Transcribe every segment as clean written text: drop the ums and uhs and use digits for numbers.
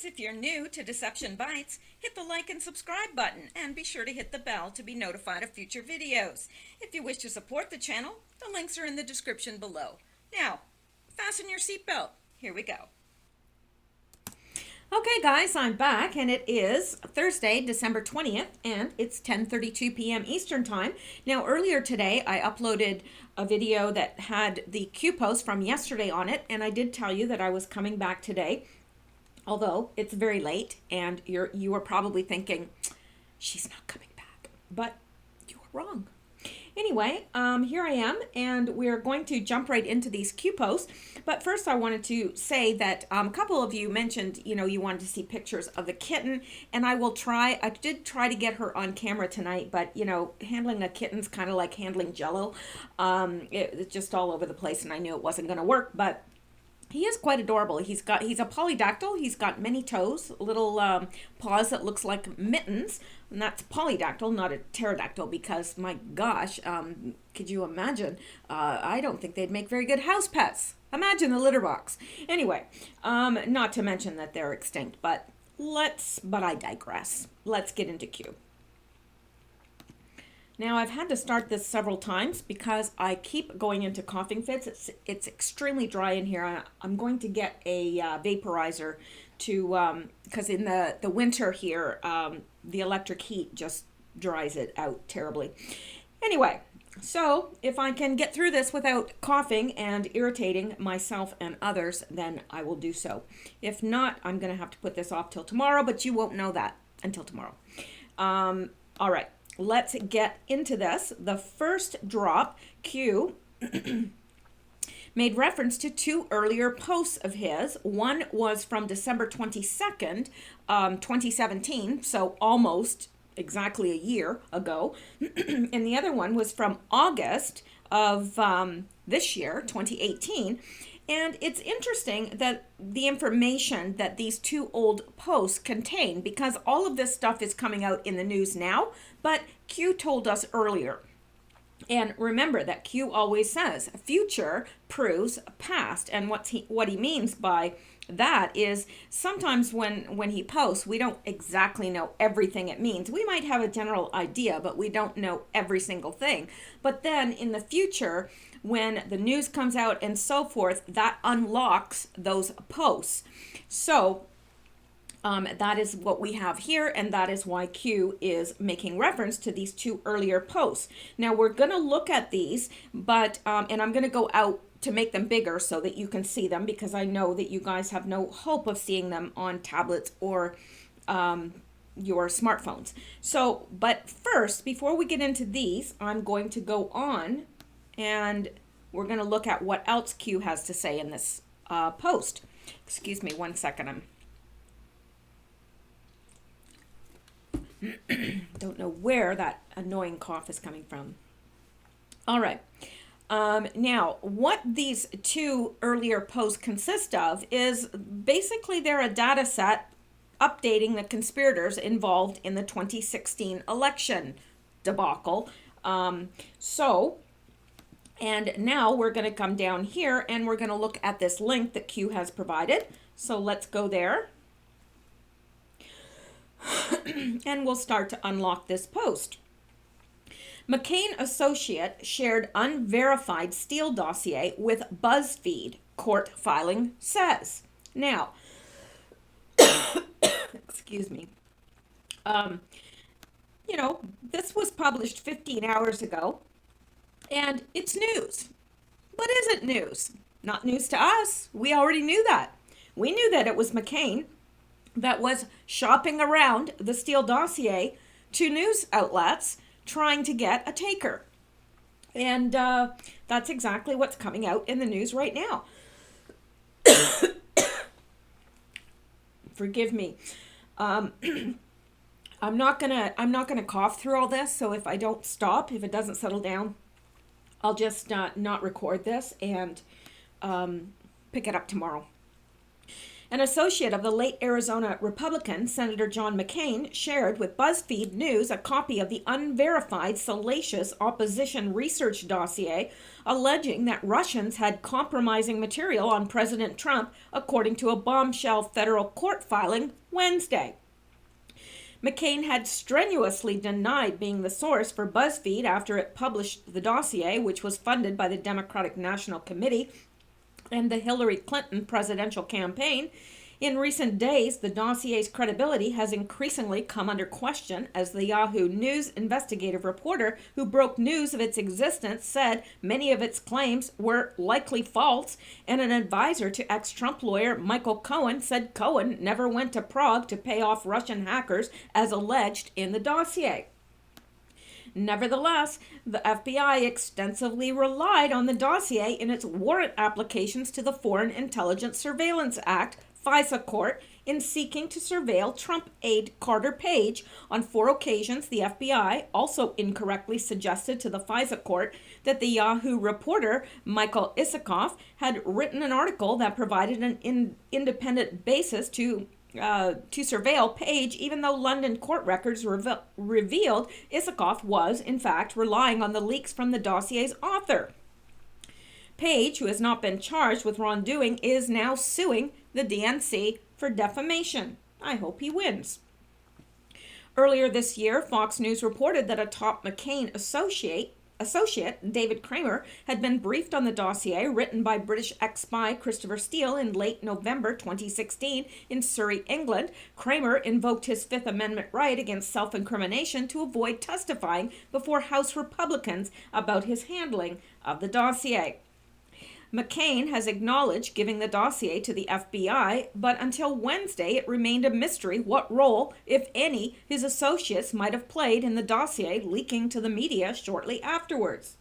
guys, if you're new to Deception Bytes, hit the like and subscribe button and be sure to hit the bell to be notified of future videos. If you wish to support the channel, the links are in the description below. Now, fasten your seatbelt. Here we go. Okay guys, I'm back and it is Thursday, December 20th and it's 10:32 p.m. Eastern Time. Now earlier today I uploaded a video that had the Q post from yesterday on it, and I did tell you that I was coming back today, although it's very late and you are probably thinking, she's not coming back, but you were wrong. Anyway, here I am, and we're going to jump right into these Q posts. But first I wanted to say that a couple of you mentioned, you wanted to see pictures of the kitten, and I did try to get her on camera tonight, but, handling a kitten's kind of like handling Jello. It's just all over the place, and I knew it wasn't going to work, but he is quite adorable. He's a polydactyl. He's got many toes, little paws that looks like mittens, and that's polydactyl, not a pterodactyl, because my gosh, could you imagine? I don't think they'd make very good house pets. Imagine the litter box. Anyway, not to mention that they're extinct, but I digress. Let's get into Q. Now, I've had to start this several times because I keep going into coughing fits. It's extremely dry in here. I'm going to get a vaporizer to, because in the winter here, the electric heat just dries it out terribly. Anyway, so if I can get through this without coughing and irritating myself and others, then I will do so. If not, I'm going to have to put this off till tomorrow, but you won't know that until tomorrow. All right. Let's get into this. The first drop, Q, made reference to two earlier posts of his. One was from December 22nd, 2017, so almost exactly a year ago. And the other one was from August of this year, 2018. And it's interesting that the information that these two old posts contain, because all of this stuff is coming out in the news now, but Q told us earlier. And remember that Q always says future proves past. And what he means by that is sometimes when he posts, we don't exactly know everything it means. We might have a general idea, but we don't know every single thing. But then in the future, when the news comes out and so forth, that unlocks those posts. So that is what we have here, and that is why Q is making reference to these two earlier posts. Now we're going to look at these, but and I'm going to go out to make them bigger so that you can see them, because I know that you guys have no hope of seeing them on tablets or your smartphones. So, but first, before we get into these, I'm going to go on and we're going to look at what else Q has to say in this post. Excuse me 1 second. Don't know where that annoying cough is coming from. All right. Now, what these two earlier posts consist of is basically they're a data set updating the conspirators involved in the 2016 election debacle. And now we're going to come down here and we're going to look at this link that Q has provided. So let's go there. And we'll start to unlock this post. McCain associate shared unverified Steele dossier with BuzzFeed, court filing says. Now, excuse me. This was published 15 hours ago, and it's news. But is it news? Not news to us. We already knew that. We knew that it was McCain that was shopping around the Steele dossier to news outlets trying to get a taker. And that's exactly what's coming out in the news right now. Forgive me. I'm not gonna cough through all this, so if I don't stop, if it doesn't settle down, I'll just not record this and pick it up tomorrow. An associate of the late Arizona Republican, Senator John McCain, shared with BuzzFeed News a copy of the unverified, salacious opposition research dossier alleging that Russians had compromising material on President Trump, according to a bombshell federal court filing Wednesday. McCain had strenuously denied being the source for BuzzFeed after it published the dossier, which was funded by the Democratic National Committee and the Hillary Clinton presidential campaign. In recent days, the dossier's credibility has increasingly come under question as the Yahoo News investigative reporter who broke news of its existence said many of its claims were likely false, and an advisor to ex-Trump lawyer Michael Cohen said Cohen never went to Prague to pay off Russian hackers as alleged in the dossier. Nevertheless, the FBI extensively relied on the dossier in its warrant applications to the Foreign Intelligence Surveillance Act, FISA court, in seeking to surveil Trump aide Carter Page. On 4 occasions, the FBI also incorrectly suggested to the FISA court that the Yahoo reporter Michael Isikoff had written an article that provided an independent basis to surveil Page, even though London court records revealed Isikoff was, in fact, relying on the leaks from the dossier's author. Page, who has not been charged with wrongdoing, is now suing the DNC for defamation. I hope he wins. Earlier this year, Fox News reported that a top McCain associate, David Kramer, had been briefed on the dossier written by British ex-spy Christopher Steele in late November 2016 in Surrey, England. Kramer invoked his Fifth Amendment right against self-incrimination to avoid testifying before House Republicans about his handling of the dossier. McCain has acknowledged giving the dossier to the FBI, but until Wednesday it remained a mystery what role, if any, his associates might have played in the dossier leaking to the media shortly afterwards.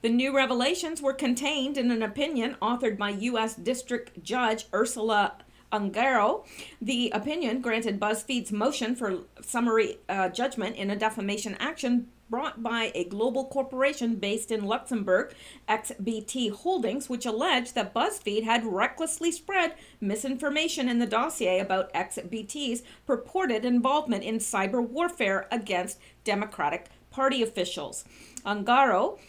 The new revelations were contained in an opinion authored by U.S. District Judge Ursula Ungaro. The opinion granted BuzzFeed's motion for summary judgment in a defamation action brought by a global corporation based in Luxembourg, XBT Holdings, which alleged that BuzzFeed had recklessly spread misinformation in the dossier about XBT's purported involvement in cyber warfare against Democratic Party officials. Ungaro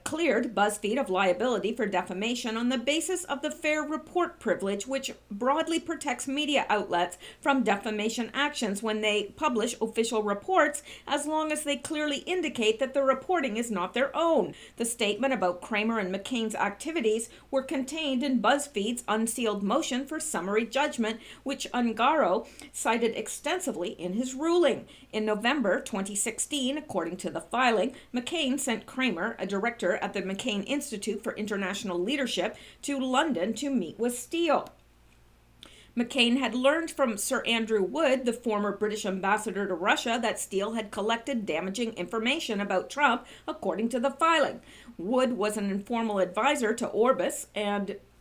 cleared BuzzFeed of liability for defamation on the basis of the fair report privilege, which broadly protects media outlets from defamation actions when they publish official reports, as long as they clearly indicate that the reporting is not their own. The statement about Kramer and McCain's activities were contained in BuzzFeed's unsealed motion for summary judgment, which Ungaro cited extensively in his ruling. In November 2016, according to the filing, McCain sent Kramer, a director at the McCain Institute for International Leadership, to London to meet with Steele. McCain had learned from Sir Andrew Wood, the former British ambassador to Russia, that Steele had collected damaging information about Trump, according to the filing. Wood was an informal advisor to Orbis,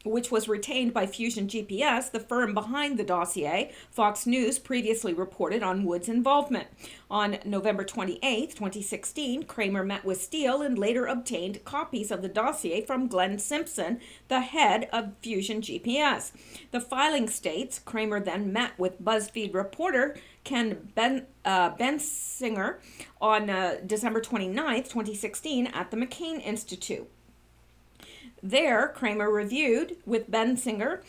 which was retained by Fusion GPS, the firm behind the dossier. Fox News previously reported on Wood's involvement. On November 28, 2016, Kramer met with Steele and later obtained copies of the dossier from Glenn Simpson, the head of Fusion GPS. The filing states Kramer then met with BuzzFeed reporter Ken Bensinger on December 29, 2016 at the McCain Institute. There, Kramer reviewed with Bensinger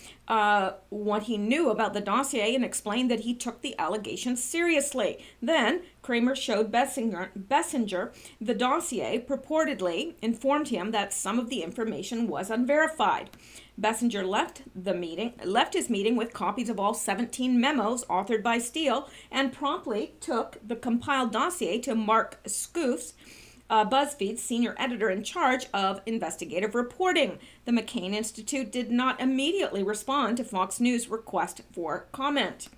what he knew about the dossier and explained that he took the allegations seriously. Then, Kramer showed Bensinger the dossier, purportedly informed him that some of the information was unverified. Bensinger left his meeting with copies of all 17 memos authored by Steele and promptly took the compiled dossier to Mark Scoofs, BuzzFeed's senior editor in charge of investigative reporting. The McCain Institute did not immediately respond to Fox News' request for comment.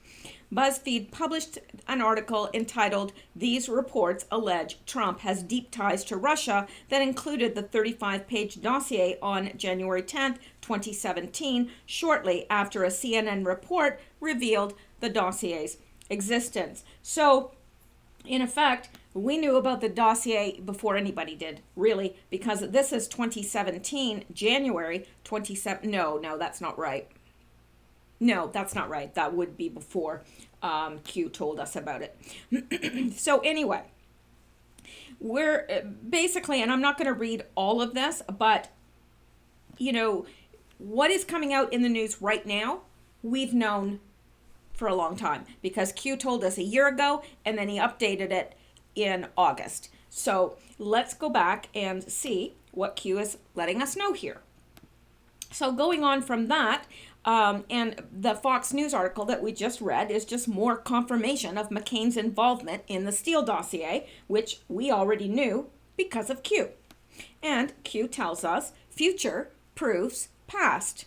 BuzzFeed published an article entitled "These Reports Allege Trump Has Deep Ties to Russia" that included the 35-page dossier on January 10, 2017, shortly after a CNN report revealed the dossier's existence. So, in effect, we knew about the dossier before anybody did, really, because this is 2017, January 27. No, that's not right. No, that's not right. That would be before Q told us about it. So anyway, we're basically, and I'm not going to read all of this, but you know, what is coming out in the news right now, we've known for a long time because Q told us a year ago and then he updated it in August. So let's go back and see what Q is letting us know here. So going on from that, and the Fox News article that we just read is just more confirmation of McCain's involvement in the Steele dossier, which we already knew because of Q. And Q tells us future proves past.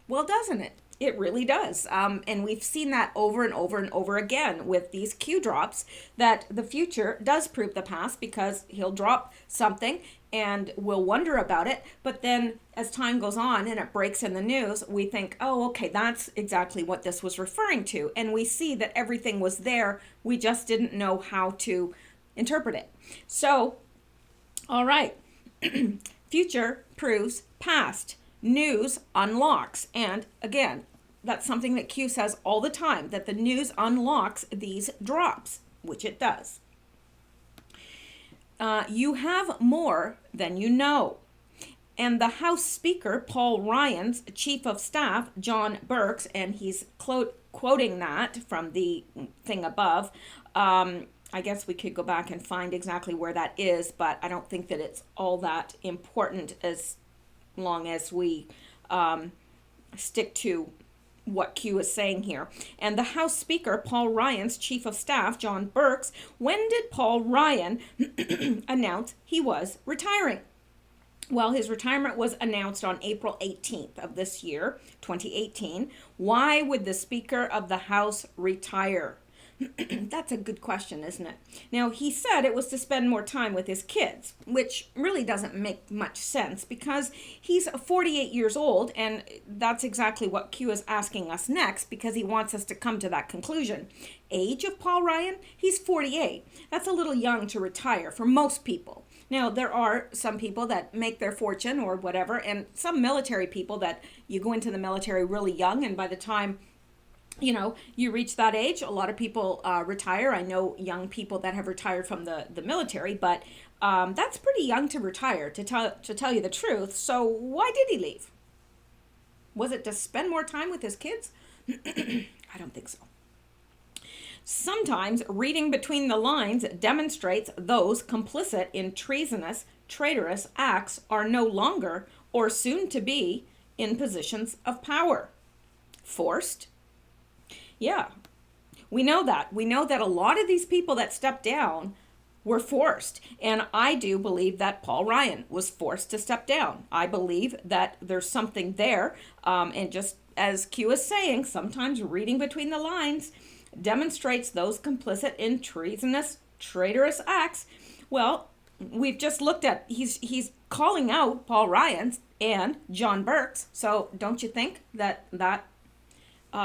Well, doesn't it? It really does. And we've seen that over and over and over again with these Q drops, that the future does prove the past because he'll drop something and we'll wonder about it. But then as time goes on and it breaks in the news, we think, oh, okay, that's exactly what this was referring to. And we see that everything was there. We just didn't know how to interpret it. So, all right, future proves past. News unlocks. And again, that's something that Q says all the time, that the news unlocks these drops, which it does. You have more than you know. And the House Speaker, Paul Ryan's Chief of Staff, John Burks, and he's quoting that from the thing above. I guess we could go back and find exactly where that is, but I don't think that it's all that important as long as we stick to what Q is saying here. And the House Speaker, Paul Ryan's Chief of Staff, John Burks, when did Paul Ryan announce he was retiring? Well, his retirement was announced on April 18th of this year, 2018. Why would the Speaker of the House retire? That's a good question, isn't it? Now, he said it was to spend more time with his kids, which really doesn't make much sense because he's 48 years old, and that's exactly what Q is asking us next because he wants us to come to that conclusion. Age of Paul Ryan? He's 48. That's a little young to retire for most people. Now, there are some people that make their fortune or whatever, and some military people that you go into the military really young, and by the time you reach that age, a lot of people retire. I know young people that have retired from the military, but that's pretty young to retire, to tell you the truth. So why did he leave? Was it to spend more time with his kids? I don't think so. Sometimes reading between the lines demonstrates those complicit in treasonous, traitorous acts are no longer, or soon to be, in positions of power. Forced? Yeah, we know that. We know that a lot of these people that stepped down were forced. And I do believe that Paul Ryan was forced to step down. I believe that there's something there. And just as Q is saying, sometimes reading between the lines demonstrates those complicit in treasonous, traitorous acts. Well, we've just looked at, he's calling out Paul Ryan and John Burks. So don't you think that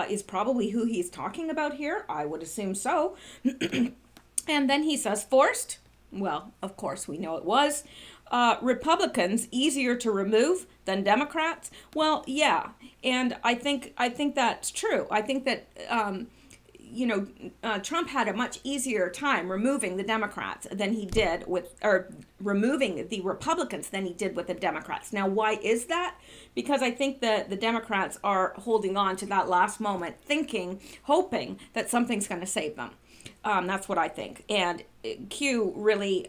is probably who he's talking about here? I would assume so. And then he says forced. Well, of course we know it was. Republicans easier to remove than Democrats. Well, yeah, and I think that's true. I think that Trump had a much easier time removing the Democrats than he did removing the Republicans than he did with the Democrats. Now, why is that? Because I think that the Democrats are holding on to that last moment, hoping that something's going to save them. That's what I think. And Q really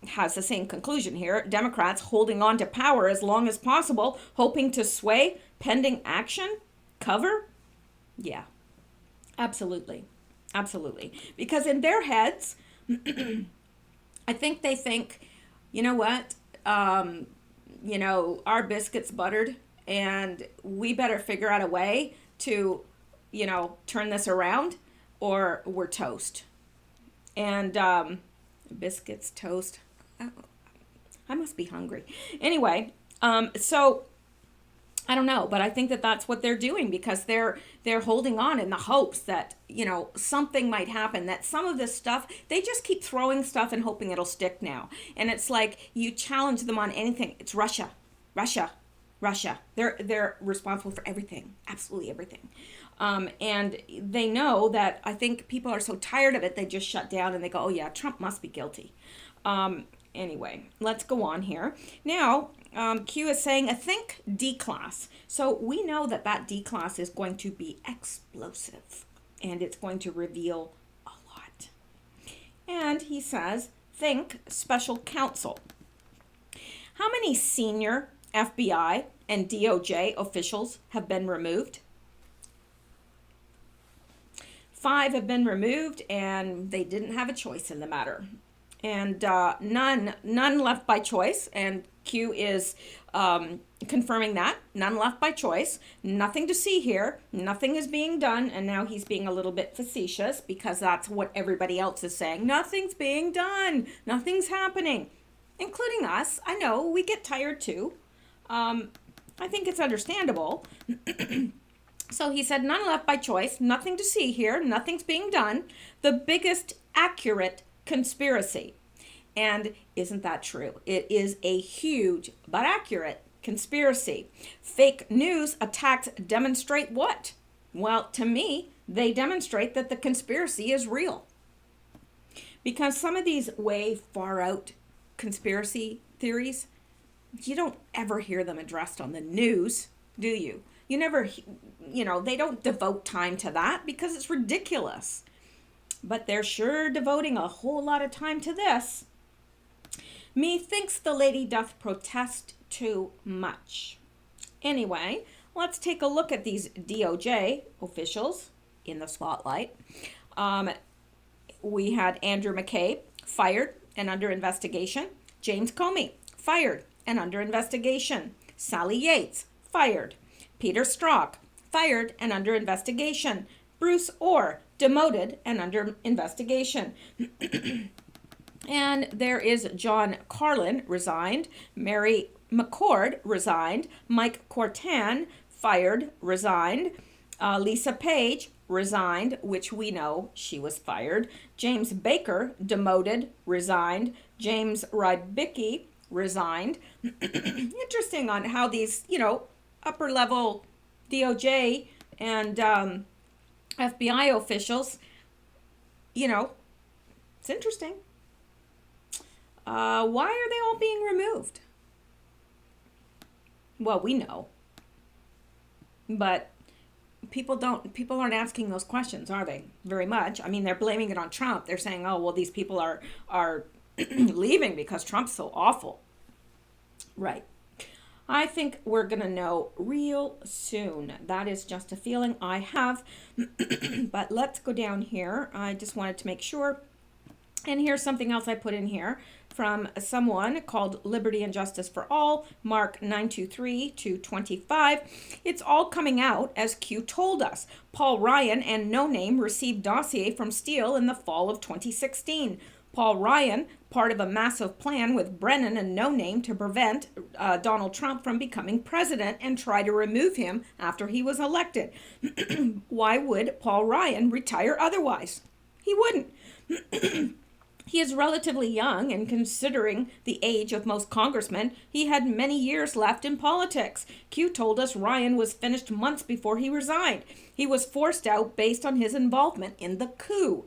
has the same conclusion here. Democrats holding on to power as long as possible, hoping to sway pending action, cover. Yeah. Absolutely. Because in their heads, I think they think, you know what, our biscuit's buttered and we better figure out a way to, turn this around or we're toast. And biscuits, toast. I must be hungry. Anyway, so I don't know, but I think that that's what they're doing because they're holding on in the hopes that, something might happen, that some of this stuff, they just keep throwing stuff and hoping it'll stick now. And it's like you challenge them on anything. It's Russia. Russia. They're responsible for everything, absolutely everything. And they know that I think people are so tired of it, they just shut down and they go, oh yeah, Trump must be guilty. Anyway, let's go on here. Now, Q is saying a think D class. So we know that that D class is going to be explosive and it's going to reveal a lot. And he says, think special counsel. How many senior FBI and DOJ officials have been removed? 5 have been removed, and they didn't have a choice in the matter. And none left by choice. And Q is confirming that. None left by choice. Nothing to see here. Nothing is being done. And now he's being a little bit facetious because that's what everybody else is saying. Nothing's being done. Nothing's happening, including us. I know we get tired too. I think it's understandable. So he said, none left by choice, nothing to see here, nothing's being done. The biggest accurate conspiracy. And isn't that true? It is a huge but accurate conspiracy. Fake news attacks demonstrate what? Well, to me, they demonstrate that the conspiracy is real. Because some of these way far out conspiracy theories, you don't ever hear them addressed on the news, do you? You never, they don't devote time to that because it's ridiculous. But they're sure devoting a whole lot of time to this. Methinks the lady doth protest too much. Anyway, let's take a look at these DOJ officials in the spotlight. We had Andrew McCabe, fired and under investigation. James Comey, fired and under investigation. Sally Yates, fired. Peter Strzok, fired and under investigation. Bruce Orr, demoted and under investigation. And there is John Carlin, resigned. Mary McCord, resigned. Mike Cortan, fired, resigned. Lisa Page, resigned, which we know she was fired. James Baker, demoted, resigned. James Rybicki, resigned. Interesting on how these, upper level DOJ and FBI officials, it's interesting. Why are they all being removed? Well, we know. But people aren't asking those questions, are they? Very much. I mean, they're blaming it on Trump. They're saying, oh, well, these people are leaving because Trump's so awful. Right. I think we're going to know real soon. That is just a feeling I have. But let's go down here. I just wanted to make sure. And here's something else I put in here from someone called Liberty and Justice for All, Mark 923-25. It's all coming out as Q told us. Paul Ryan and No Name received dossier from Steele in the fall of 2016. Paul Ryan, part of a massive plan with Brennan and No Name to prevent Donald Trump from becoming president and try to remove him after he was elected. Why would Paul Ryan retire otherwise? He wouldn't. He is relatively young, and considering the age of most congressmen, he had many years left in politics. Q told us Ryan was finished months before he resigned. He was forced out based on his involvement in the coup.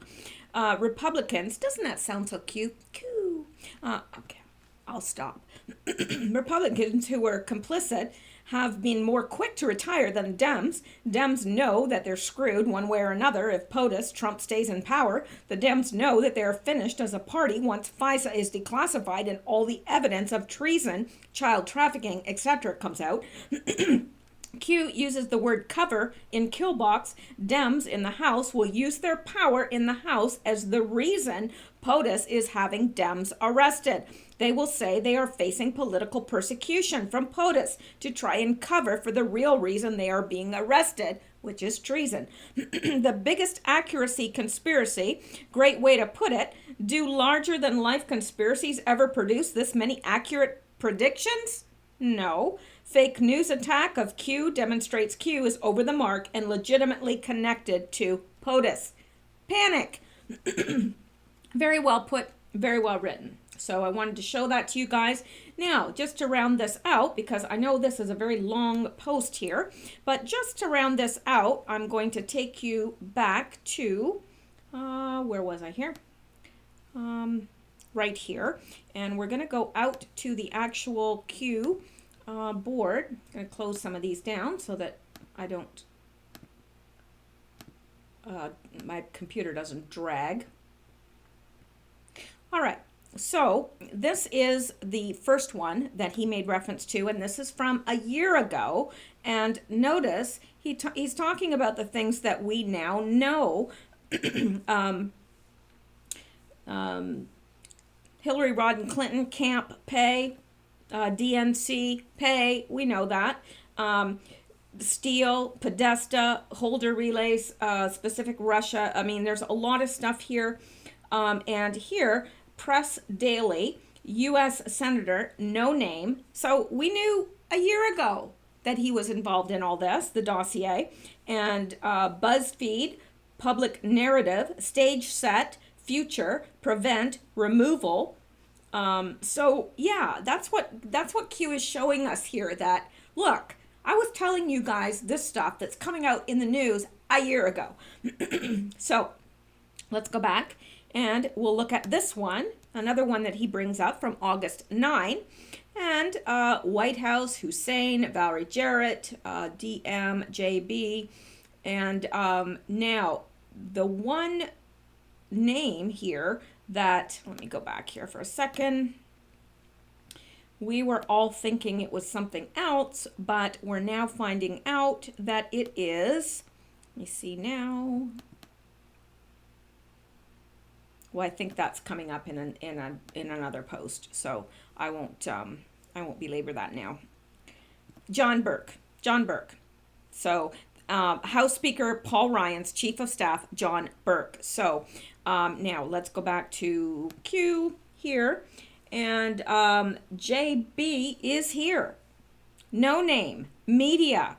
Republicans, doesn't that sound so cute? Coup. Okay, I'll stop. Republicans who were complicit have been more quick to retire than Dems. Dems know that they're screwed one way or another if POTUS, Trump, stays in power. The Dems know that they're finished as a party once FISA is declassified and all the evidence of treason, child trafficking, etc. comes out. Q uses the word cover in kill box. Dems in the House will use their power in the House as the reason POTUS is having Dems arrested. They will say they are facing political persecution from POTUS to try and cover for the real reason they are being arrested, which is treason. The biggest accuracy conspiracy, great way to put it. Do larger than life conspiracies ever produce this many accurate predictions? No. Fake news attack of Q demonstrates Q is over the mark and legitimately connected to POTUS. Panic. Very well put, very well written. So I wanted to show that to you guys. Now, just to round this out, because I know this is a very long post here, but just to round this out, I'm going to take you back to, where was I here? Right here. And we're going to go out to the actual Q board. I'm going to close some of these down so that I don't, my computer doesn't drag. All right. So this is the first one that he made reference to, and this is from a year ago. And notice he's talking about the things that we now know. Hillary Rodham Clinton camp pay, DNC pay, we know that. Steel, Podesta, Holder relays, specific Russia. I mean, there's a lot of stuff here. And here, Press Daily, U.S. Senator, no name. So we knew a year ago that he was involved in all this, the dossier. And BuzzFeed, Public Narrative, Stage Set, Future, Prevent, Removal. So yeah, that's what Q is showing us here, that look, I was telling you guys this stuff that's coming out in the news a year ago. So let's go back and we'll look at this one, another one that he brings up from August 9. And White House, Hussein, Valerie Jarrett, DM, JB. And now the one name here that, let me go back here for a second. We were all thinking it was something else, but we're now finding out that it is, let me see now. Well, I think that's coming up in another post, so I won't belabor that now. John Burke. So House Speaker Paul Ryan's Chief of Staff, John Burke. So now let's go back to Q here, and JB is here. No name, media,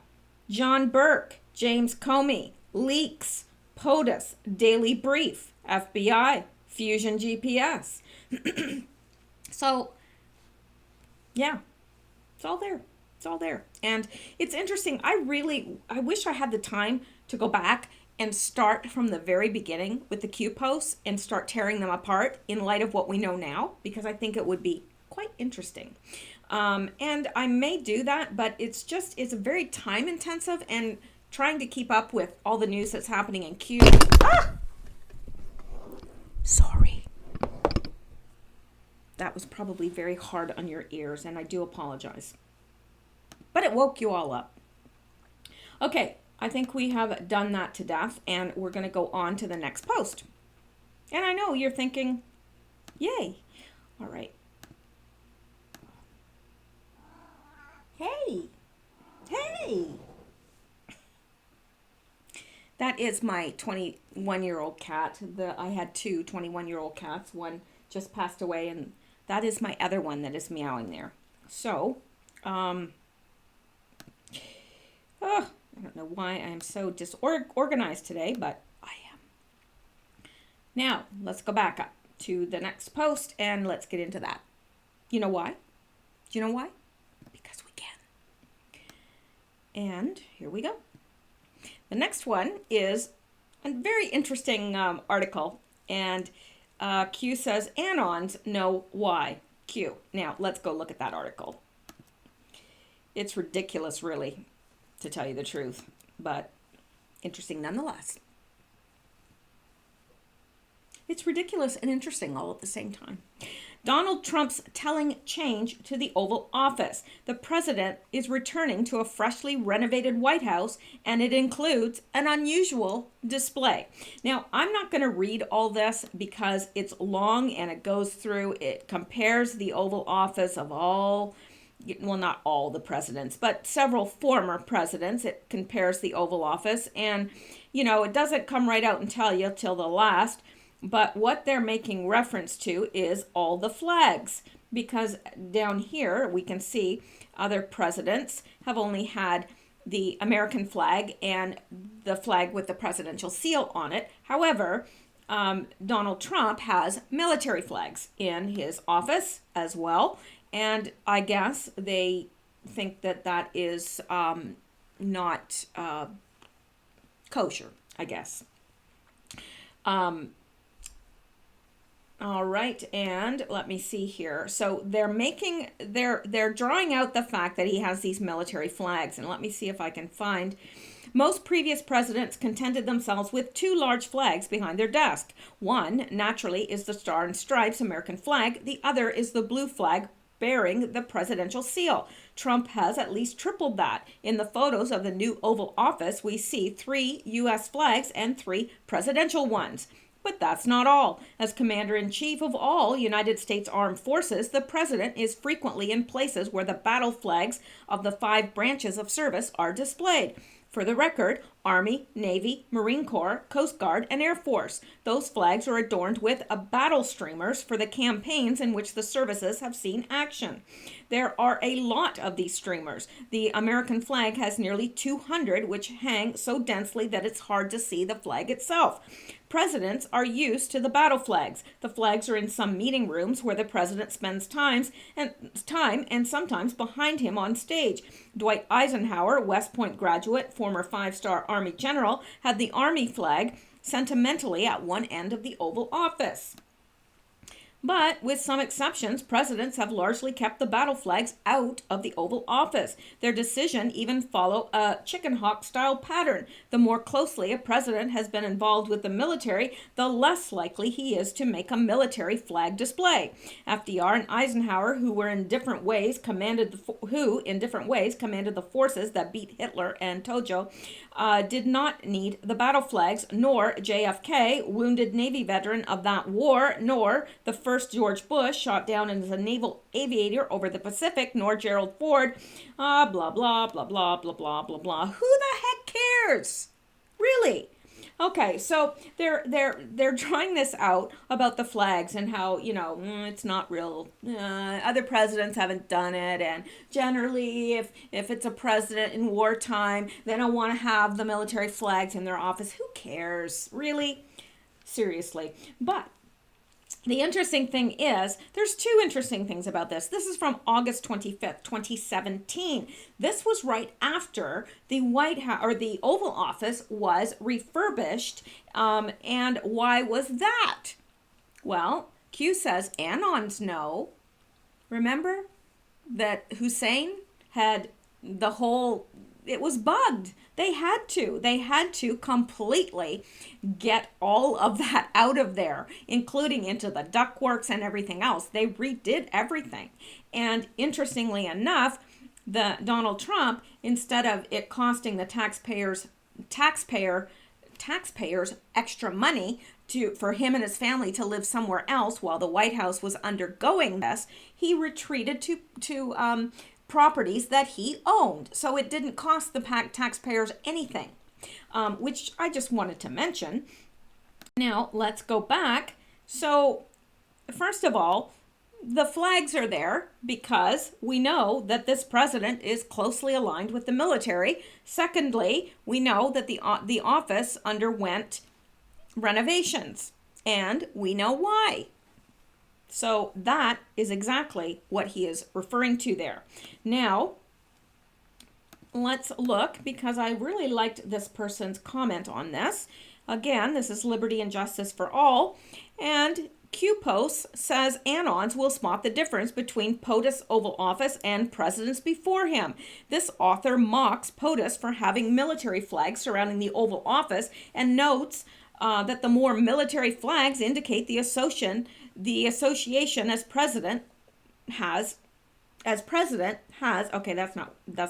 John Burke, James Comey, leaks, POTUS, Daily Brief, FBI, Fusion GPS. So, yeah, it's all there. It's all there. And it's interesting. I wish I had the time to go back and start from the very beginning with the Q posts and start tearing them apart in light of what we know now, because I think it would be quite interesting. And I may do that, but it's very time intensive, and trying to keep up with all the news that's happening in Q. Sorry. That was probably very hard on your ears, and I do apologize. But it woke you all up. Okay, I think we have done that to death, and we're going to go on to the next post. And I know you're thinking, yay. All right. Hey. That is my 21-year-old cat. I had two 21-year-old cats. One just passed away, and that is my other one that is meowing there. So, I don't know why I'm so disorganized today, but I am. Now, let's go back up to the next post, and let's get into that. You know why? Do you know why? Because we can. And here we go. The next one is a very interesting article, and Q says, Anons know why. Q. Now, let's go look at that article. It's ridiculous, really, to tell you the truth, but interesting nonetheless. It's ridiculous and interesting all at the same time. Donald Trump's telling change to the Oval Office. The president is returning to a freshly renovated White House, and it includes an unusual display. Now, I'm not going to read all this because it's long, and it compares the Oval Office of all, well, not all the presidents, but several former presidents. It compares the Oval Office, and, it doesn't come right out and tell you till the last. But what they're making reference to is all the flags, because down here we can see other presidents have only had the American flag and the flag with the presidential seal on it. However, Donald Trump has military flags in his office as well. And I guess they think that that is not kosher, I guess. Um, all right, and let me see here. So they're drawing out the fact that he has these military flags, and let me see if I can find. Most previous presidents contented themselves with two large flags behind their desk. One, naturally, is the Star and Stripes American flag. The other is the blue flag bearing the presidential seal. Trump has at least tripled that. In the photos of the new Oval Office, we see 3 U.S. flags and 3 presidential ones. But that's not all. As Commander-in-Chief of all United States Armed Forces, the President is frequently in places where the battle flags of the 5 branches of service are displayed. For the record, Army, Navy, Marine Corps, Coast Guard, and Air Force. Those flags are adorned with battle streamers for the campaigns in which the services have seen action. There are a lot of these streamers. The American flag has nearly 200, which hang so densely that it's hard to see the flag itself. Presidents are used to the battle flags. The flags are in some meeting rooms where the president spends time and sometimes behind him on stage. Dwight Eisenhower, West Point graduate, former 5-star Army general, had the Army flag sentimentally at one end of the Oval Office. But with some exceptions, presidents have largely kept the battle flags out of the Oval Office. Their decision even follow a chicken hawk style pattern. The more closely a president has been involved with the military, the less likely he is to make a military flag display. FDR and Eisenhower, who in different ways commanded the forces that beat Hitler and Tojo, did not need the battle flags, nor JFK, wounded Navy veteran of that war, nor the first George Bush, shot down as a naval aviator over the Pacific, nor Gerald Ford, blah, blah, blah, blah, blah, blah, blah, blah. Who the heck cares? Really? Okay, so they're drawing this out about the flags and how, it's not real. Other presidents haven't done it, and generally, if it's a president in wartime, they don't want to have the military flags in their office. Who cares? Really? Seriously. But the interesting thing is, there's 2 interesting things about this. This is from August 25th, 2017. This was right after the White House, or the Oval Office, was refurbished. And why was that? Well, Q says Anons know. Remember that Hussein had it was bugged. They had to completely get all of that out of there, including into the ductworks and everything else. They redid everything. And interestingly enough, the Donald Trump, instead of it costing the taxpayers extra money for him and his family to live somewhere else while the White House was undergoing this, he retreated to properties that he owned. So it didn't cost the taxpayers anything, which I just wanted to mention. Now, let's go back. So, first of all, the flags are there because we know that this president is closely aligned with the military. Secondly, we know that the office underwent renovations, and we know why. So that is exactly what he is referring to there. Now, let's look, because I really liked this person's comment on this. Again, this is Liberty and Justice for All. And QPOS says Anons will spot the difference between POTUS Oval Office and presidents before him. This author mocks POTUS for having military flags surrounding the Oval Office and notes that the more military flags indicate the association as president has, okay, that's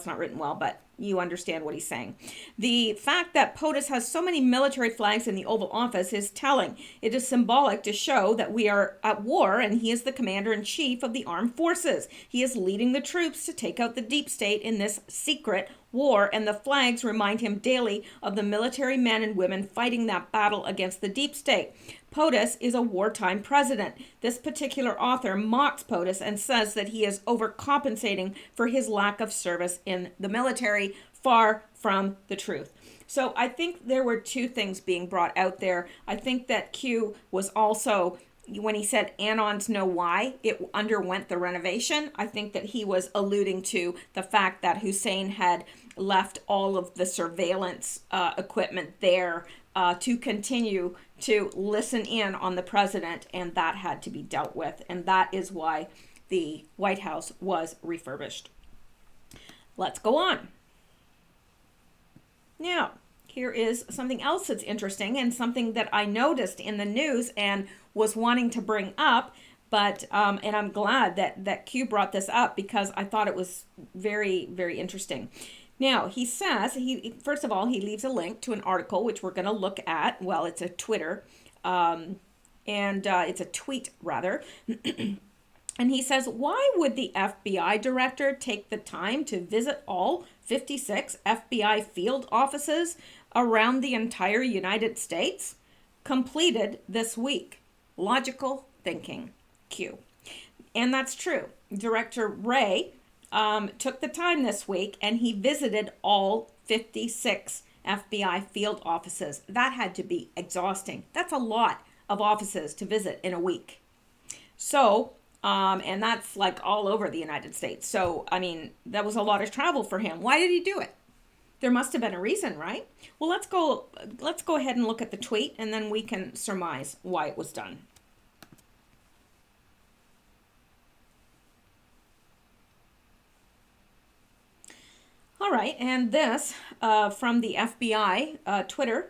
not written well, but you understand what he's saying. The fact that POTUS has so many military flags in the Oval Office is telling. It is symbolic to show that we are at war, and he is the commander-in-chief of the armed forces. He is leading the troops to take out the deep state in this secret war, and the flags remind him daily of the military men and women fighting that battle against the deep state. POTUS is a wartime president. This particular author mocks POTUS and says that he is overcompensating for his lack of service in the military. Far from the truth. So I think there were two things being brought out there. I think that Q was also, when he said Anons know why it underwent the renovation, I think that he was alluding to the fact that Hussein had left all of the surveillance equipment there to continue to listen in on the president, and that had to be dealt with. And that is why the White House was refurbished. Let's go on. Now, here is something else that's interesting and something that I noticed in the news and was wanting to bring up, but and I'm glad that Q brought this up because I thought it was very, very interesting. Now, he says, first of all, he leaves a link to an article which we're going to look at. Well, it's a Twitter, and it's a tweet, rather. And he says, why would the FBI director take the time to visit all 56 FBI field offices around the entire United States? Completed this week. Logical thinking. Q. And that's true. Director Wray took the time this week and he visited all 56 FBI field offices. That had to be exhausting. That's a lot of offices to visit in a week. So, and that's like all over the United States. So, I mean, that was a lot of travel for him. Why did he do it? There must have been a reason, right? Well, let's go ahead and look at the tweet and then we can surmise why it was done. All right, and this from the FBI Twitter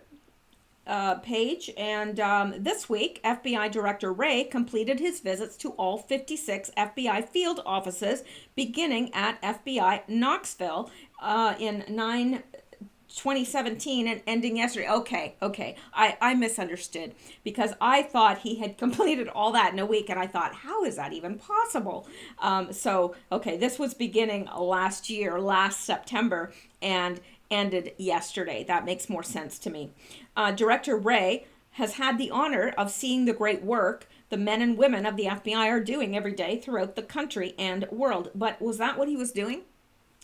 page, and this week, FBI Director Wray completed his visits to all 56 FBI field offices, beginning at FBI Knoxville in 2017 and ending yesterday. Okay, I misunderstood because I thought he had completed all that in a week, and I thought, how is that even possible? Okay, this was beginning last September, and ended yesterday. That makes more sense to me. Director Wray has had the honor of seeing the great work the men and women of the FBI are doing every day throughout the country and world. But was that what he was doing?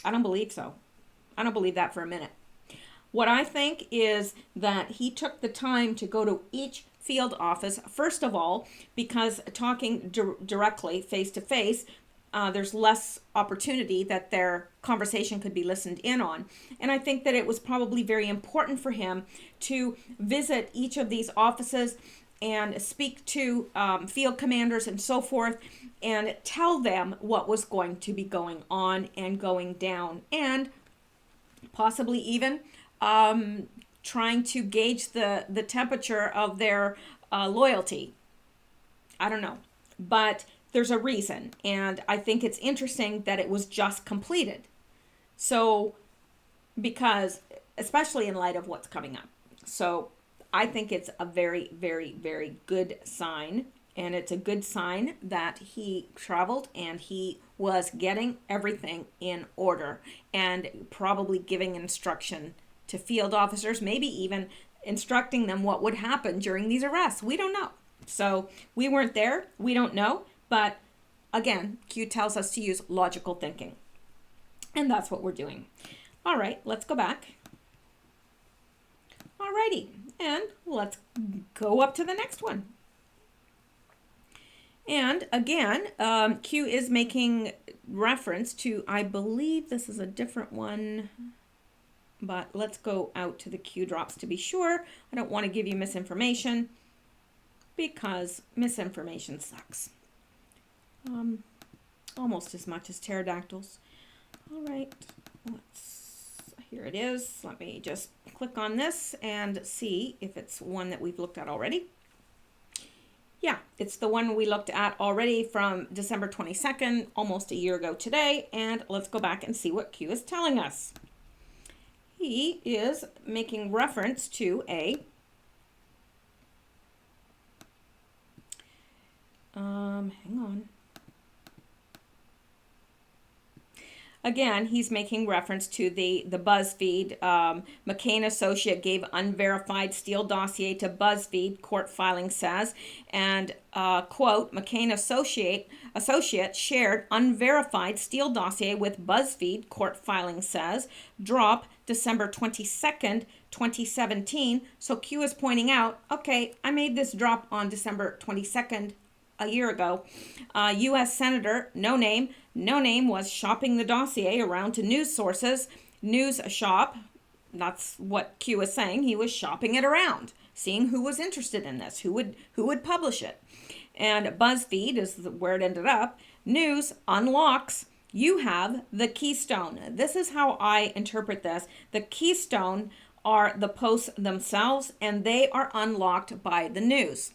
I don't believe so. I don't believe that for a minute. What I think is that he took the time to go to each field office, first of all, because talking directly face to face, there's less opportunity that their conversation could be listened in on. And I think that it was probably very important for him to visit each of these offices and speak to field commanders and so forth and tell them what was going to be going on and going down, and possibly even trying to gauge the temperature of their loyalty. I don't know. But there's a reason, and I think it's interesting that it was just completed. So, because, especially in light of what's coming up. So, I think it's a very, very, very good sign, and it's a good sign that he traveled and he was getting everything in order and probably giving instruction to field officers, maybe even instructing them what would happen during these arrests. We don't know. So, we weren't there. We don't know. But again, Q tells us to use logical thinking. And that's what we're doing. All right, let's go back. All righty, and let's go up to the next one. And again, Q is making reference to, I believe this is a different one, but let's go out to the Q drops to be sure. I don't want to give you misinformation because misinformation sucks. Almost as much as pterodactyls. All right, here it is. Let me just click on this and see if it's one that we've looked at already. Yeah, it's the one we looked at already from December 22nd, almost a year ago today, and let's go back and see what Q is telling us. He is making reference to a hang on. again, he's making reference to the BuzzFeed. McCain associate gave unverified Steele dossier to BuzzFeed, court filing says. And, quote, McCain associate shared unverified Steele dossier with BuzzFeed, court filing says. Drop December 22nd, 2017. So Q is pointing out, okay, I made this drop on December 22nd, a year ago. U.S. Senator, no name, was shopping the dossier around to news sources. News shop, that's what Q is saying. He was shopping it around, seeing who was interested in this, who would publish it. And BuzzFeed is where it ended up. News unlocks. You have the keystone. This is how I interpret this. The keystone are the posts themselves, and they are unlocked by the news.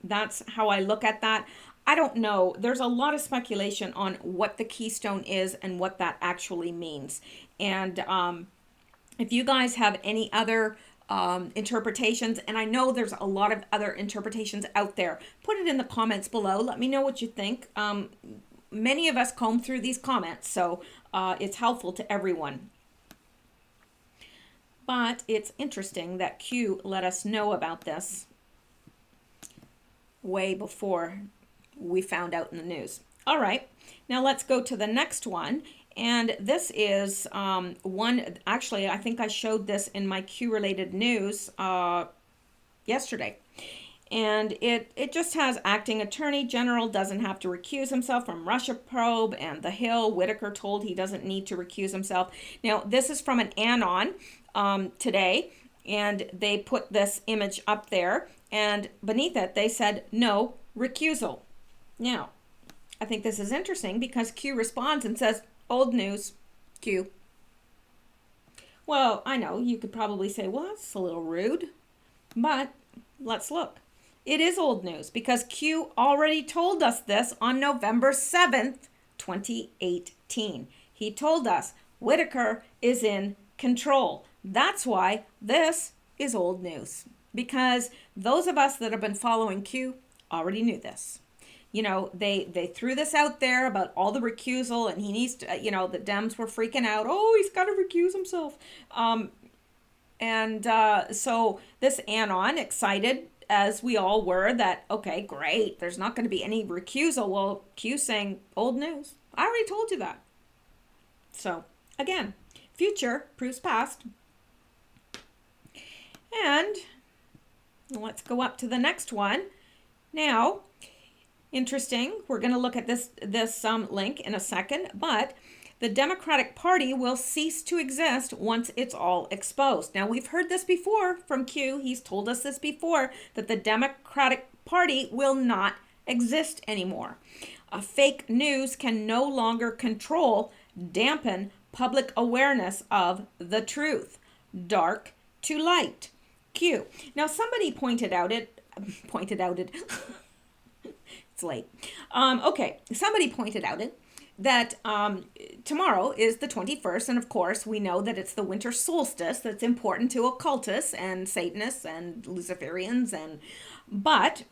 That's how I look at that. I don't know. There's a lot of speculation on what the keystone is and what that actually means. And if you guys have any other interpretations, and I know there's a lot of other interpretations out there, put it in the comments below. Let me know what you think. Many of us comb through these comments, so it's helpful to everyone. But it's interesting that Q let us know about this way before we found out in the news. All right, now let's go to the next one. And this is one, actually, I think I showed this in my Q-related news yesterday. And it just has acting attorney general doesn't have to recuse himself from Russia probe, and the Hill, Whitaker told he doesn't need to recuse himself. Now, this is from an Anon today, and they put this image up there. And beneath it, they said, no recusal. Now, I think this is interesting because Q responds and says, old news, Q. Well, I know you could probably say, well, that's a little rude, but let's look. It is old news because Q already told us this on November 7th, 2018. He told us Whitaker is in control. That's why this is old news. Because those of us that have been following Q already knew this. You know, they threw this out there about all the recusal, and he needs to, the Dems were freaking out. Oh, he's got to recuse himself. So this Anon, excited as we all were that, okay, great, there's not going to be any recusal. Well, Q saying, old news. I already told you that. So, again, future proves past. And let's go up to the next one. Now, interesting, we're going to look at this link in a second, but the Democratic Party will cease to exist once it's all exposed. Now, we've heard this before from Q. He's told us this before, that the Democratic Party will not exist anymore. Fake news can no longer dampen public awareness of the truth. Dark to light. Q. Now, somebody pointed out it. It's late. Okay, somebody pointed out it that tomorrow is the 21st, and of course we know that it's the winter solstice. That's important to occultists and Satanists and Luciferians, but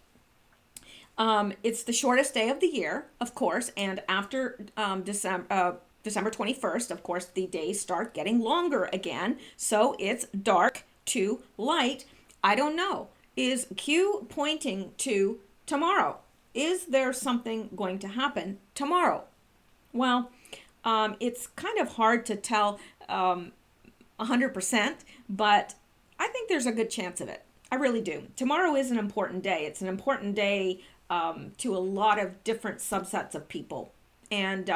it's the shortest day of the year, of course, and after December 21st, of course, the days start getting longer again, so it's dark to light. I don't know. Is Q pointing to tomorrow? Is there something going to happen tomorrow? Well, it's kind of hard to tell 100%, but I think there's a good chance of it. I really do. Tomorrow is an important day. It's an important day to a lot of different subsets of people. And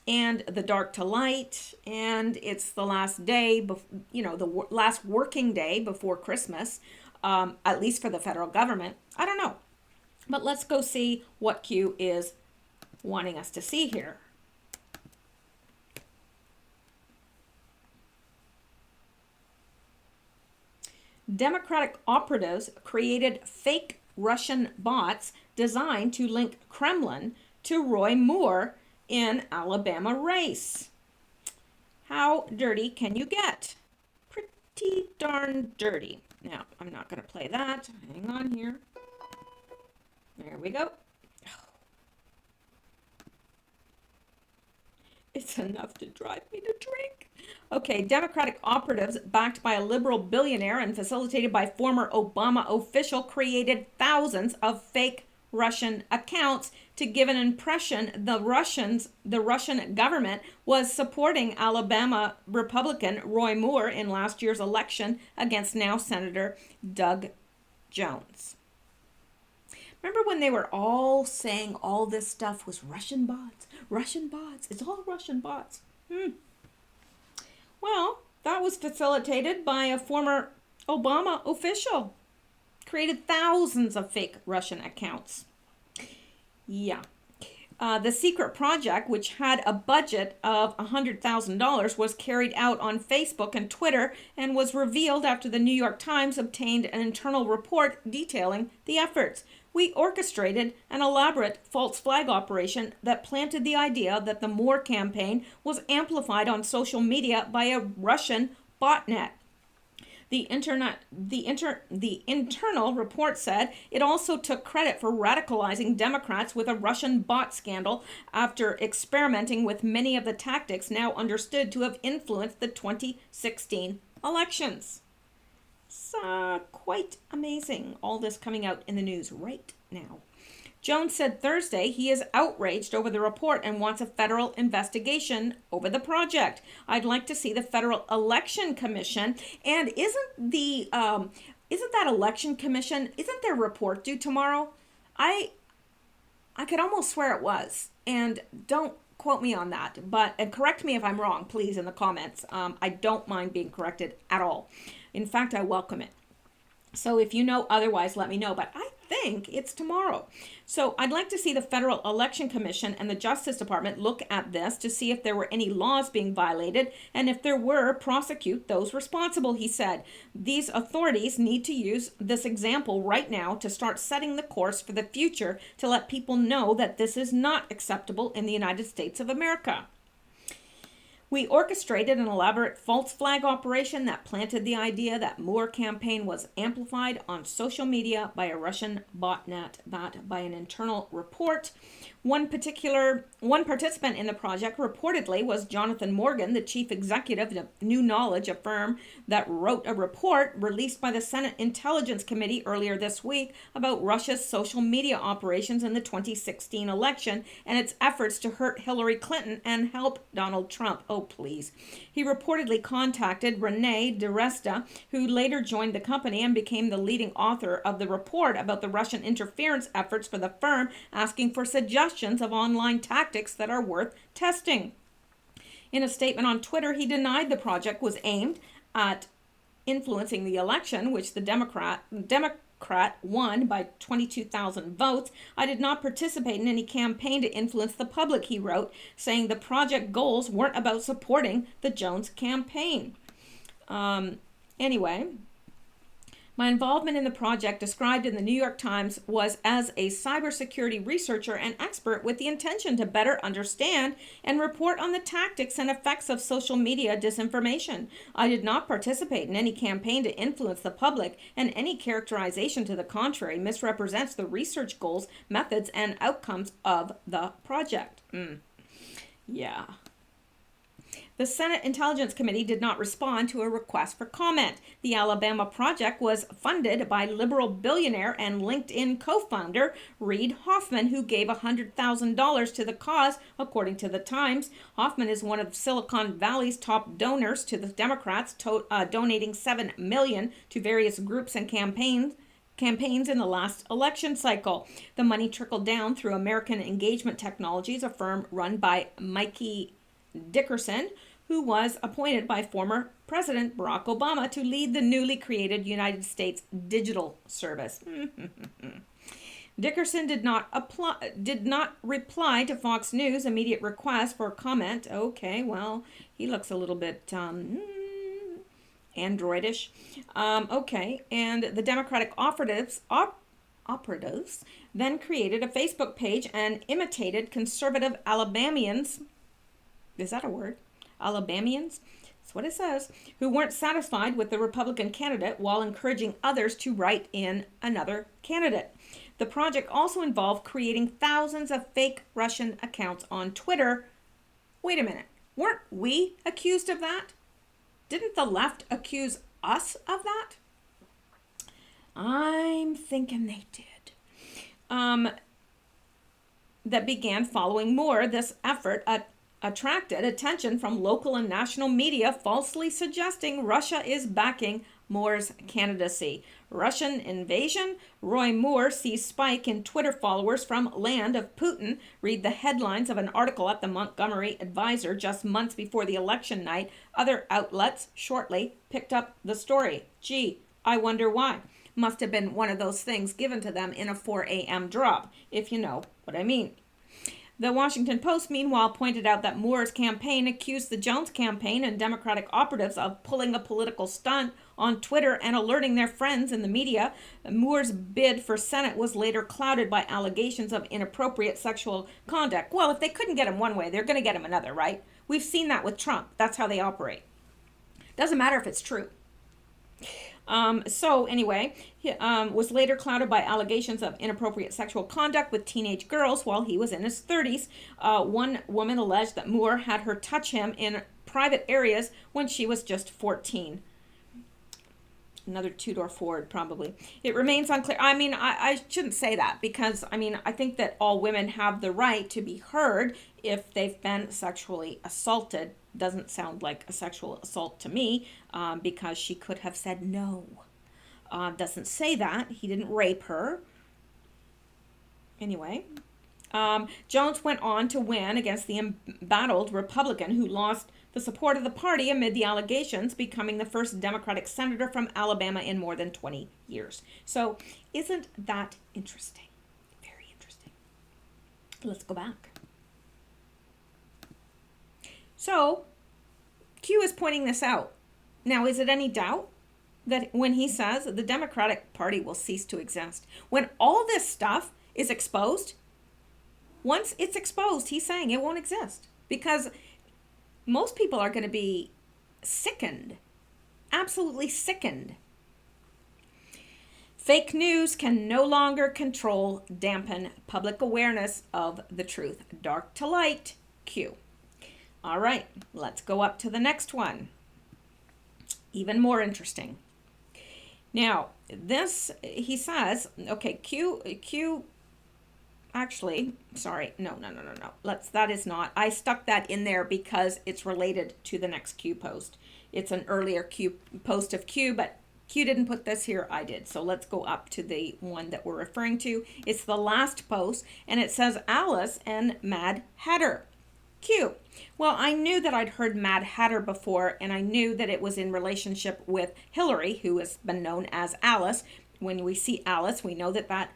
and the dark to light, and it's the last day, the last working day before Christmas, at least for the federal government. I don't know. But let's go see what Q is wanting us to see here. Democratic operatives created fake Russian bots designed to link Kremlin to Roy Moore in Alabama race. How dirty can you get? Pretty darn dirty. Now, I'm not going to play that. Hang on here. There we go. It's enough to drive me to drink. Okay, Democratic operatives backed by a liberal billionaire and facilitated by former Obama official created thousands of fake Russian accounts to give an impression the Russian government was supporting Alabama Republican Roy Moore in last year's election against now Senator Doug Jones. Remember when they were all saying all this stuff was Russian bots? Russian bots. It's all Russian bots. Well, that was facilitated by a former Obama official. Created thousands of fake Russian accounts. Yeah. The secret project, which had a budget of $100,000, was carried out on Facebook and Twitter and was revealed after the New York Times obtained an internal report detailing the efforts. We orchestrated an elaborate false flag operation that planted the idea that the Moore campaign was amplified on social media by a Russian botnet. The internal report said it also took credit for radicalizing Democrats with a Russian bot scandal after experimenting with many of the tactics now understood to have influenced the 2016 elections. It's quite amazing, all this coming out in the news right now. Jones said Thursday he is outraged over the report and wants a federal investigation over the project. I'd like to see the Federal Election Commission. And isn't that Election Commission, isn't their report due tomorrow? I could almost swear it was. And don't quote me on that, but and correct me if I'm wrong, please, in the comments. I don't mind being corrected at all. In fact, I welcome it. So if you know otherwise, let me know. But I think it's tomorrow. So I'd like to see the Federal Election Commission and the Justice Department look at this to see if there were any laws being violated, and if there were, prosecute those responsible, he said. These authorities need to use this example right now to start setting the course for the future to let people know that this is not acceptable in the United States of America. We orchestrated an elaborate false flag operation that planted the idea that Moore campaign was amplified on social media by a Russian botnet, that by an internal report. One participant in the project reportedly was Jonathan Morgan, the chief executive of New Knowledge, a firm that wrote a report released by the Senate Intelligence Committee earlier this week about Russia's social media operations in the 2016 election and its efforts to hurt Hillary Clinton and help Donald Trump. Oh, please. He reportedly contacted Renee DeResta, who later joined the company and became the leading author of the report about the Russian interference efforts for the firm, asking for suggestions of online tactics that are worth testing. In a statement on Twitter, he denied the project was aimed at influencing the election, which the Democrat won by 22,000 votes. I did not participate in any campaign to influence the public, he wrote, saying the project goals weren't about supporting the Jones campaign. Anyway, my involvement in the project, described in the New York Times, was as a cybersecurity researcher and expert with the intention to better understand and report on the tactics and effects of social media disinformation. I did not participate in any campaign to influence the public, and any characterization to the contrary misrepresents the research goals, methods, and outcomes of the project. Yeah. The Senate Intelligence Committee did not respond to a request for comment. The Alabama project was funded by liberal billionaire and LinkedIn co-founder Reid Hoffman, who gave $100,000 to the cause, according to the Times. Hoffman is one of Silicon Valley's top donors to the Democrats, donating $7 million to various groups and campaigns in the last election cycle. The money trickled down through American Engagement Technologies, a firm run by Mikey Dickerson, who was appointed by former President Barack Obama to lead the newly created United States Digital Service. Dickerson did not reply to Fox News' immediate request for comment. Okay, well, he looks a little bit androidish. Okay, and the Democratic operatives then created a Facebook page and imitated conservative Alabamians. Is that a word? Alabamians? That's what it says. Who weren't satisfied with the Republican candidate while encouraging others to write in another candidate. The project also involved creating thousands of fake Russian accounts on Twitter Wait a minute. Weren't we accused of that? Didn't the left accuse us of that? I'm thinking they did. That began following Moore. This effort attracted attention from local and national media, falsely suggesting Russia is backing Moore's candidacy. Russian invasion? Roy Moore sees spike in Twitter followers from Land of Putin. Read the headlines of an article at the Montgomery Advisor just months before the election night. Other outlets shortly picked up the story. Gee, I wonder why. Must have been one of those things given to them in a 4 a.m. drop, if you know what I mean. The Washington Post, meanwhile, pointed out that Moore's campaign accused the Jones campaign and Democratic operatives of pulling a political stunt on Twitter and alerting their friends in the media. Moore's bid for Senate was later clouded by allegations of inappropriate sexual conduct. Well, if they couldn't get him one way, they're going to get him another, right? We've seen that with Trump. That's how they operate. Doesn't matter if it's true. So anyway, he was later clouded by allegations of inappropriate sexual conduct with teenage girls while he was in his 30s. One woman alleged that Moore had her touch him in private areas when she was just 14. Another two-door Ford, probably. It remains unclear. I mean, I shouldn't say that because, I mean, I think that all women have the right to be heard if they've been sexually assaulted. Doesn't sound like a sexual assault to me because she could have said no. Doesn't say that. He didn't rape her. Anyway, Jones went on to win against the embattled Republican who lost the support of the party amid the allegations, becoming the first Democratic senator from Alabama in more than 20 years. So isn't that interesting? Very interesting. Let's go back. So Q is pointing this out. Now, is it any doubt that when he says the Democratic Party will cease to exist, when all this stuff is exposed, once it's exposed, he's saying it won't exist because most people are going to be sickened, absolutely sickened. Fake news can no longer control, dampen public awareness of the truth. Dark to light, Q. All right, let's go up to the next one. Even more interesting. Now, this, he says, okay, Q, actually, sorry, no. That is not, I stuck that in there because it's related to the next Q post. It's an earlier Q post of Q, but Q didn't put this here, I did. So let's go up to the one that we're referring to. It's the last post, and it says Alice and Mad Hatter. Q. Well, I knew that I'd heard Mad Hatter before, and I knew that it was in relationship with Hillary, who has been known as Alice. When we see Alice, we know that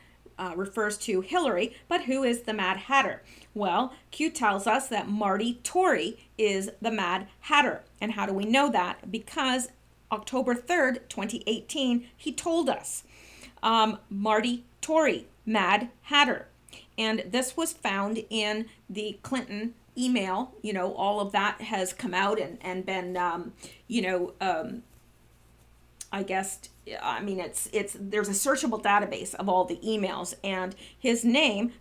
refers to Hillary, but who is the Mad Hatter? Well, Q tells us that Marty Tory is the Mad Hatter. And how do we know that? Because October 3rd, 2018, he told us. Marty Tory, Mad Hatter. And this was found in the Clinton email. You know, all of that has come out and been, I guess, I mean, there's a searchable database of all the emails, and his name,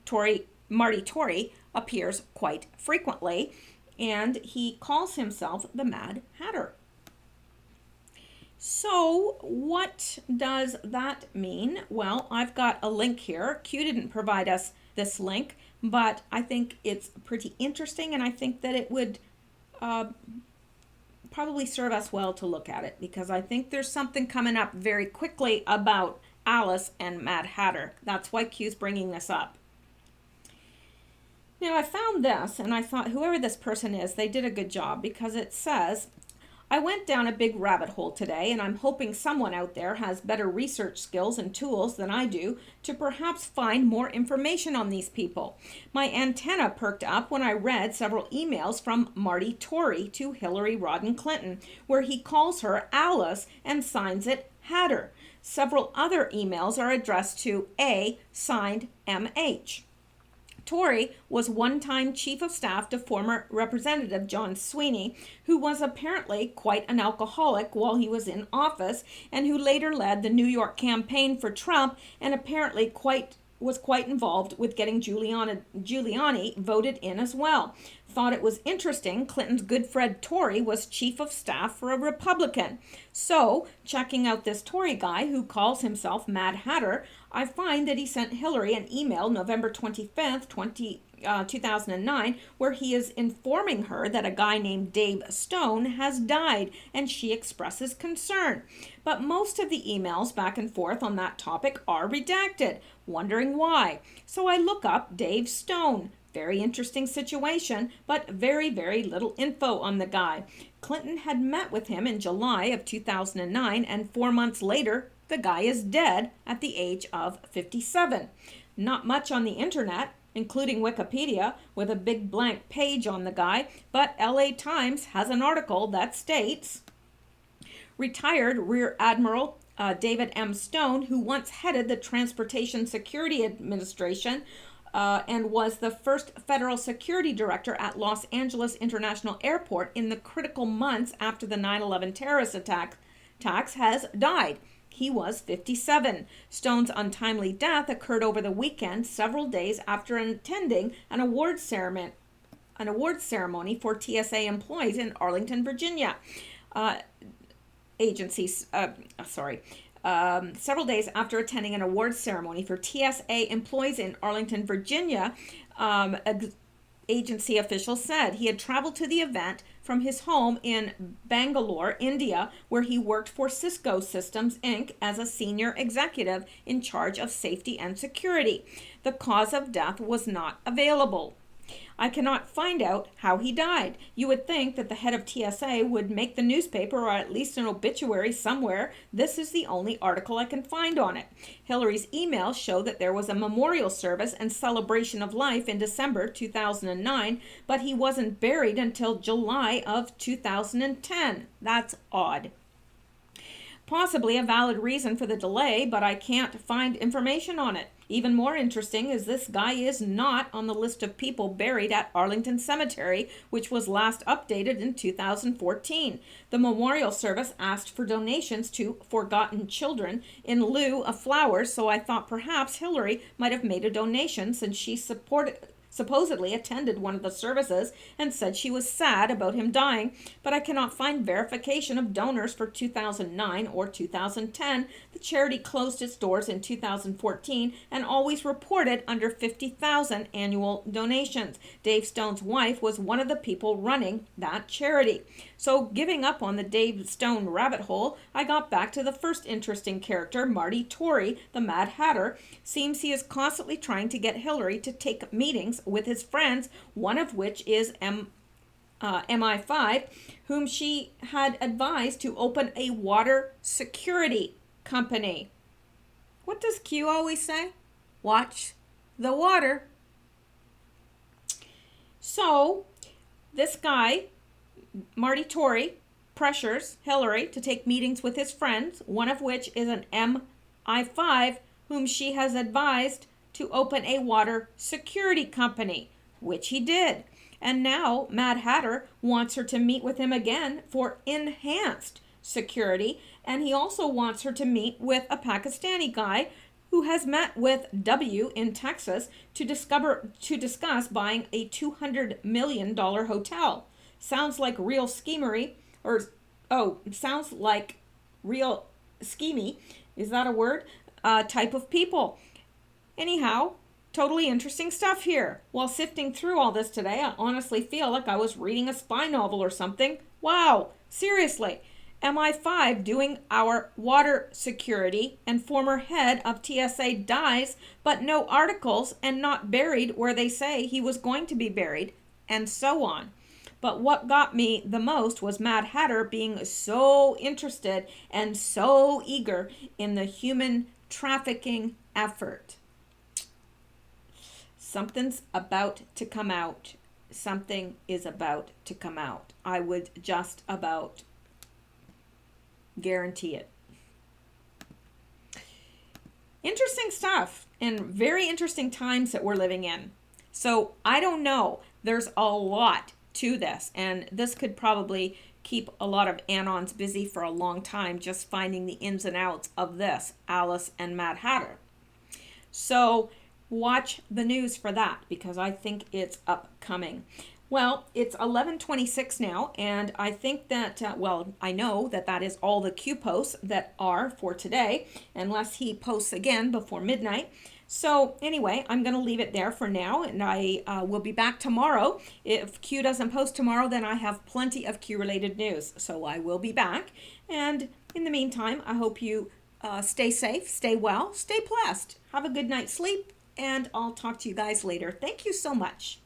Marty Tory, appears quite frequently, and he calls himself the Mad Hatter. So what does that mean? Well, I've got a link here. Q didn't provide us this link, but I think it's pretty interesting, and I think that it would probably serve us well to look at it, because I think there's something coming up very quickly about Alice and Mad Hatter. That's why Q's bringing this up. Now, I found this, and I thought whoever this person is, they did a good job, because it says, I went down a big rabbit hole today, and I'm hoping someone out there has better research skills and tools than I do to perhaps find more information on these people. My antenna perked up when I read several emails from Marty Tory to Hillary Rodham Clinton, where he calls her Alice and signs it Hatter. Several other emails are addressed to A, signed MH. Tory was one-time chief of staff to former Representative John Sweeney, who was apparently quite an alcoholic while he was in office, and who later led the New York campaign for Trump, and apparently was quite involved with getting Giuliani voted in as well. thought it was interesting Clinton's good friend Tory was chief of staff for a Republican. So, checking out this Tory guy who calls himself Mad Hatter, I find that he sent Hillary an email November 25th, 2009, where he is informing her that a guy named Dave Stone has died, and she expresses concern. But most of the emails back and forth on that topic are redacted, wondering why. So I look up Dave Stone. Very interesting situation, but very, very little info on the guy. Clinton had met with him in July of 2009, and 4 months later, the guy is dead at the age of 57. Not much on the internet, including Wikipedia, with a big blank page on the guy, but LA Times has an article that states, retired Rear Admiral David M. Stone, who once headed the Transportation Security Administration and was the first federal security director at Los Angeles International Airport in the critical months after the 9/11 terrorist attacks, has died. He was 57. Stone's untimely death occurred over the weekend, several days after attending an awards ceremony for TSA employees in Arlington, Virginia. Several days after attending an awards ceremony for TSA employees in Arlington, Virginia, agency officials said he had traveled to the event from his home in Bangalore, India, where he worked for Cisco Systems, Inc. as a senior executive in charge of safety and security. The cause of death was not available. I cannot find out how he died. You would think that the head of TSA would make the newspaper or at least an obituary somewhere. This is the only article I can find on it. Hillary's emails show that there was a memorial service and celebration of life in December 2009, but he wasn't buried until July of 2010. That's odd. Possibly a valid reason for the delay, but I can't find information on it. Even more interesting is this guy is not on the list of people buried at Arlington Cemetery, which was last updated in 2014. The memorial service asked for donations to forgotten children in lieu of flowers, so I thought perhaps Hillary might have made a donation since she supposedly attended one of the services and said she was sad about him dying, but I cannot find verification of donors for 2009 or 2010. The charity closed its doors in 2014 and always reported under 50,000 annual donations. Dave Stone's wife was one of the people running that charity. So giving up on the Dave Stone rabbit hole, I got back to the first interesting character, Marty Tory, the Mad Hatter. Seems he is constantly trying to get Hillary to take meetings with his friends, one of which is MI5, whom she had advised to open a water security company. What does Q always say? Watch the water. So, this guy, Marty Tory, pressures Hillary to take meetings with his friends, one of which is an MI5, whom she has advised to open a water security company, which he did. And now Mad Hatter wants her to meet with him again for enhanced security, and he also wants her to meet with a Pakistani guy who has met with W in Texas to discuss buying a $200 million hotel. Sounds like real schemery, sounds like real schemy, is that a word? Type of people. Anyhow, totally interesting stuff here. While sifting through all this today, I honestly feel like I was reading a spy novel or something. Wow, seriously. MI5 doing our water security and former head of TSA dies, but no articles and not buried where they say he was going to be buried, and so on. But what got me the most was Mad Hatter being so interested and so eager in the human trafficking effort. Something's about to come out. Something is about to come out. I would just about guarantee it. Interesting stuff and very interesting times that we're living in. So I don't know. There's a lot to this, and this could probably keep a lot of Anons busy for a long time just finding the ins and outs of this, Alice and Mad Hatter. So watch the news for that because I think it's upcoming. Well, it's 11:26 now, and I think that well, I know that that is all the Q posts that are for today, unless he posts again before midnight. So anyway, I'm going to leave it there for now, and I will be back tomorrow. If Q doesn't post tomorrow, then I have plenty of Q-related news, so I will be back. And in the meantime, I hope you stay safe, stay well, stay blessed, have a good night's sleep, and I'll talk to you guys later. Thank you so much.